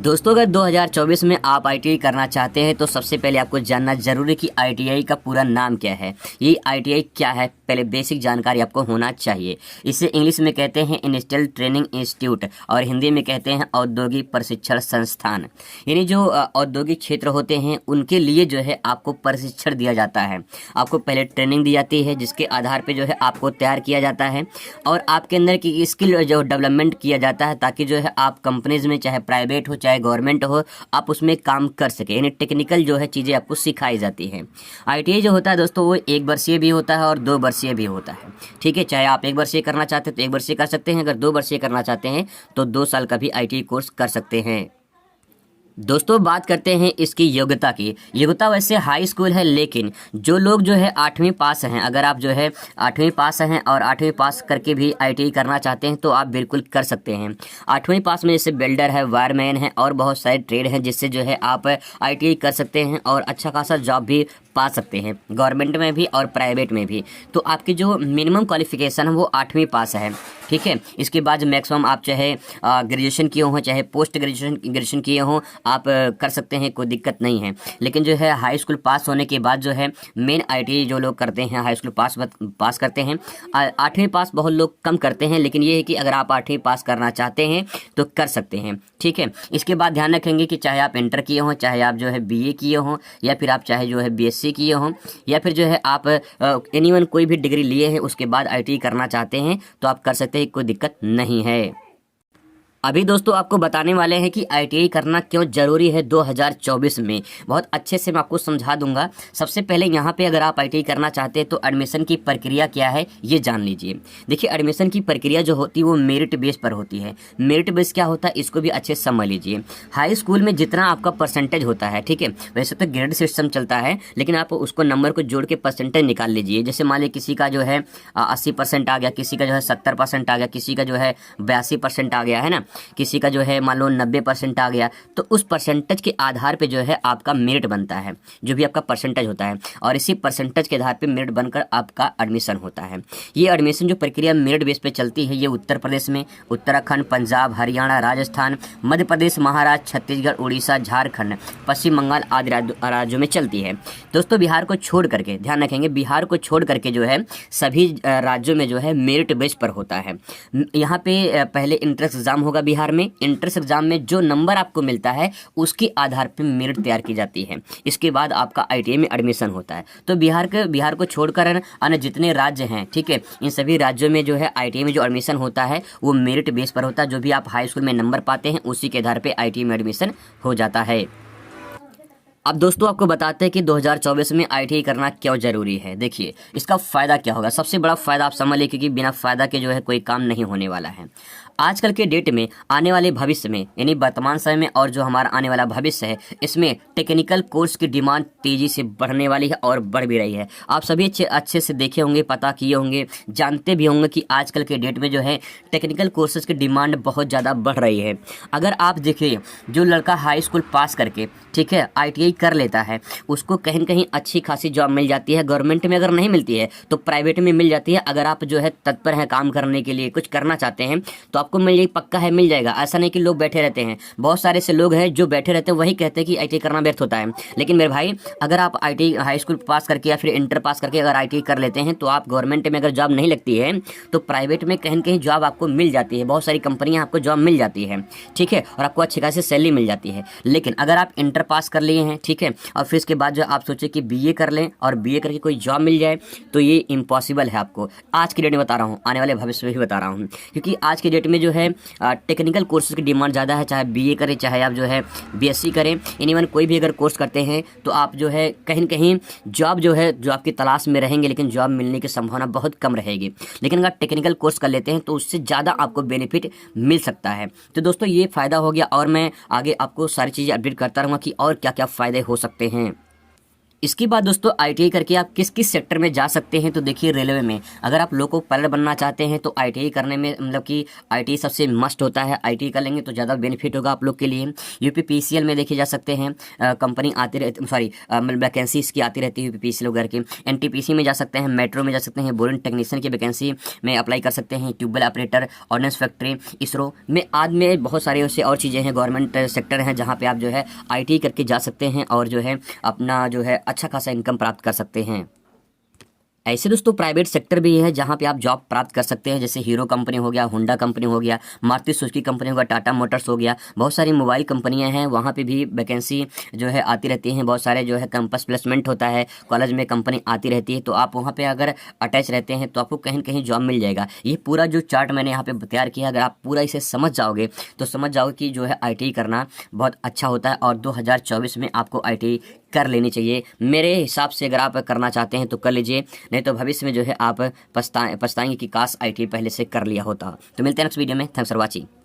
दोस्तों अगर 2024 में आप आईटीआई करना चाहते हैं तो सबसे पहले आपको जानना जरूरी है कि आईटीआई का पूरा नाम क्या है। ये आईटीआई क्या है, पहले बेसिक जानकारी आपको होना चाहिए। इसे इंग्लिश में कहते हैं इंडस्ट्रियल ट्रेनिंग इंस्टीट्यूट और हिंदी में कहते हैं औद्योगिक प्रशिक्षण संस्थान। यानी जो औद्योगिक क्षेत्र होते हैं उनके लिए जो है आपको प्रशिक्षण दिया जाता है। आपको पहले ट्रेनिंग दी जाती है जिसके आधार पर जो है आपको तैयार किया जाता है और आपके अंदर की स्किल जो डेवलपमेंट किया जाता है ताकि जो है आप कंपनीज में चाहे प्राइवेट हो चाहे गवर्नमेंट हो आप उसमें काम कर सके। यानी टेक्निकल जो है चीज़ें आपको सिखाई जाती हैं। आईटीआई जो होता है दोस्तों वो 1 वर्षीय भी होता है और 2 वर्षीय भी होता है। ठीक है, चाहे आप 1 वर्षीय करना चाहते हैं तो 1 वर्षीय कर सकते हैं, अगर 2 वर्षीय करना चाहते हैं तो 2 साल का भी आईटीआई कोर्स कर सकते हैं। दोस्तों बात करते हैं इसकी योग्यता की। योग्यता वैसे हाई स्कूल है, लेकिन जो लोग जो है 8वीं पास हैं, अगर आप जो है 8वीं पास हैं और 8वीं पास करके भी आईटीआई करना चाहते हैं तो आप बिल्कुल कर सकते हैं। 8वीं पास में जैसे बिल्डर है, वायरमैन है और बहुत सारे ट्रेड हैं जिससे जो है आप आईटीआई कर सकते हैं और अच्छा खासा जॉब भी पा सकते हैं, गवर्नमेंट में भी और प्राइवेट में भी। तो आपकी जो मिनिमम क्वालिफिकेशन है वो 8वीं पास है। ठीक है, इसके बाद मैक्सिमम आप चाहे ग्रेजुएशन किए हों चाहे पोस्ट ग्रेजुएशन किए हों आप कर सकते हैं, कोई दिक्कत नहीं है। लेकिन जो है हाई स्कूल पास होने के बाद जो है मेन आईटीआई जो लोग करते हैं हाई स्कूल पास करते हैं। 8वीं पास बहुत लोग कम करते हैं, लेकिन ये है कि अगर आप 8वीं पास करना चाहते हैं तो कर सकते हैं। ठीक है, इसके बाद ध्यान रखेंगे कि चाहे आप इंटर किए हों चाहे आप जो है बीए किए हों या फिर आप चाहे जो है बीएससी किए हों या फिर जो है आप एनीवन कोई भी डिग्री लिए हैं उसके बाद आईटीआई करना चाहते हैं तो आप कर सकते हैं, कोई दिक्कत नहीं है। अभी दोस्तों आपको बताने वाले हैं कि आईटीआई करना क्यों ज़रूरी है 2024 में। बहुत अच्छे से मैं आपको समझा दूंगा। सबसे पहले यहाँ पे अगर आप आईटीआई करना चाहते हैं तो एडमिशन की प्रक्रिया क्या है ये जान लीजिए। देखिए एडमिशन की प्रक्रिया जो होती है वो मेरिट बेस पर होती है। मेरिट बेस क्या होता है इसको भी अच्छे से समझ लीजिए। हाई स्कूल में जितना आपका परसेंटेज होता है, ठीक है, वैसे तो ग्रेड सिस्टम चलता है लेकिन आप उसको नंबर को जोड़ के परसेंटेज निकाल लीजिए। जैसे मान लीजिए किसी का जो है 80% आ गया, किसी का जो है 70% आ गया, किसी का जो है 82% आ गया है ना, किसी का जो है मान लो 90% आ गया, तो उस परसेंटेज के आधार पे जो है आपका मेरिट बनता है, जो भी आपका परसेंटेज होता है और इसी परसेंटेज के आधार पे मेरिट बनकर आपका एडमिशन होता है। ये एडमिशन जो प्रक्रिया मेरिट बेस पे चलती है ये उत्तर प्रदेश में, उत्तराखंड, पंजाब, हरियाणा, राजस्थान, मध्य प्रदेश, महाराष्ट्र, छत्तीसगढ़, उड़ीसा, झारखंड, पश्चिम बंगाल आदि राज्यों में चलती है। दोस्तों बिहार को छोड़ करके ध्यान रखेंगे, बिहार को छोड़ करके जो है सभी राज्यों में जो है मेरिट बेस पर होता है। यहाँ पे पहले इंट्रेंस एग्जाम होगा बिहार में। इंट्रेंस एग्जाम में जो नंबर आपको मिलता है उसके आधार पर मेरिट तैयार की जाती है। इसके बाद आपका आईटीआई में एडमिशन होता है। तो बिहार को छोड़कर अन्य जितने राज्य हैं, ठीक है, इन सभी राज्यों में जो है आईटीआई में जो एडमिशन होता है वो मेरिट बेस पर होता है। जो भी आप हाई स्कूल में नंबर पाते हैं उसी के आधार पर आईटीआई में एडमिशन हो जाता है। अब दोस्तों आपको बताते हैं कि 2024 में आईटीआई करना क्यों जरूरी है। देखिए इसका फ़ायदा क्या होगा। सबसे बड़ा फ़ायदा आप समझ लीजिए कि बिना फ़ायदा के जो है कोई काम नहीं होने वाला है। आजकल के डेट में आने वाले भविष्य में यानी वर्तमान समय में और जो हमारा आने वाला भविष्य है इसमें टेक्निकल कोर्स की डिमांड तेज़ी से बढ़ने वाली है और बढ़ भी रही है। आप सभी अच्छे से देखे होंगे, पता किए होंगे, जानते भी होंगे कि आजकल के डेट में जो है टेक्निकल कोर्सेज की डिमांड बहुत ज़्यादा बढ़ रही है। अगर आप देखिए जो लड़का हाई स्कूल पास करके, ठीक है, आईटीआई कर लेता है उसको कहीं न कहीं अच्छी खासी जॉब मिल जाती है। गवर्नमेंट में अगर नहीं मिलती है तो प्राइवेट में मिल जाती है। अगर आप जो है तत्पर हैं काम करने के लिए, कुछ करना चाहते हैं तो आपको मिल जाएगी, पक्का है मिल जाएगा। ऐसा नहीं कि लोग बैठे रहते हैं। बहुत सारे ऐसे लोग हैं जो बैठे रहते हैं वही कहते हैं कि आईटीआई करना व्यर्थ होता है। लेकिन मेरे भाई अगर आप आईटीआई हाई स्कूल पास करके या फिर इंटर पास करके अगर आईटीआई कर लेते हैं तो आप गवर्नमेंट में अगर जॉब नहीं लगती है तो प्राइवेट में कहीं न कहीं जॉब आपको मिल जाती है। बहुत सारी कंपनियाँ आपको जॉब मिल जाती है, ठीक है, और आपको अच्छी खासी सैलरी मिल जाती है। लेकिन अगर आप इंटर पास कर लिए हैं, ठीक है, और फिर इसके बाद जो आप सोचे कि बीए कर लें और बीए करके कोई जॉब मिल जाए तो ये इम्पॉसिबल है। आपको आज की डेट में बता रहा हूँ, आने वाले भविष्य में भी बता रहा हूँ, क्योंकि आज की डेट में जो है टेक्निकल कोर्सेज की डिमांड ज़्यादा है। चाहे बीए करें चाहे आप जो है बीएससी करें, एनीवन कोई भी अगर कोर्स करते हैं तो आप जो है कहीं न कहीं जॉब जो है जो आपकी तलाश में रहेंगे, लेकिन जॉब मिलने की संभावना बहुत कम रहेगी। लेकिन अगर टेक्निकल कोर्स कर लेते हैं तो उससे ज़्यादा आपको बेनिफिट मिल सकता है। तो दोस्तों ये फ़ायदा हो गया और मैं आगे आपको सारी चीज़ें अपडेट करता रहूँगा कि और क्या क्या फ़ायदे हो सकते हैं। इसके बाद दोस्तों आईटीआई करके आप किस किस सेक्टर में जा सकते हैं, तो देखिए रेलवे में अगर आप लोको पायलट बनना चाहते हैं तो आईटीआई करने में मतलब कि आईटीआई सबसे मस्ट होता है। आईटीआई कर लेंगे तो ज़्यादा बेनिफिट होगा आप लोग के लिए। यूपीपीसीएल में देखे जा सकते हैं, कंपनी आती रहती, सॉरी वैकेंसी इसकी आती रहती है यूपीपीसीएल वगैरह की। एनटीपीसी में जा सकते हैं, मेट्रो में जा सकते हैं, बोरिंग टेक्नीशियन की वैकेंसी में अप्लाई कर सकते हैं, tubewell operator, ordnance factory, ISRO में आज में बहुत सारे ऐसे और चीज़ें हैं, गवर्नमेंट सेक्टर हैं जहाँ पे आप जो है आईटीआई करके जा सकते हैं और जो है अपना जो है अच्छा खासा इनकम प्राप्त कर सकते हैं। ऐसे दोस्तों प्राइवेट सेक्टर भी है जहाँ पे आप जॉब प्राप्त कर सकते हैं, जैसे हीरो कंपनी हो गया, होंडा कंपनी हो गया, मारुति सुजुकी कंपनी हो गया, टाटा मोटर्स हो गया, बहुत सारी मोबाइल कंपनियां हैं, वहाँ पे भी वैकेंसी जो है आती रहती हैं। बहुत सारे जो है कैंपस प्लेसमेंट होता है, कॉलेज में कंपनी आती रहती है, तो आप वहाँ पे अगर अटैच रहते हैं तो आपको कहीं न कहीं जॉब मिल जाएगा। ये पूरा जो चार्ट मैंने यहाँ पे तैयार किया, अगर आप पूरा इसे समझ जाओगे तो समझ जाओगे कि जो है आईटीआई करना बहुत अच्छा होता है और 2024 में आपको आईटीआई कर लेनी चाहिए। मेरे हिसाब से अगर आप करना चाहते हैं तो कर लीजिए, नहीं तो भविष्य में जो है आप पछताएंगे कि काश आईटीआई पहले से कर लिया होता। तो मिलते हैं नेक्स्ट वीडियो में। Thanks for watching.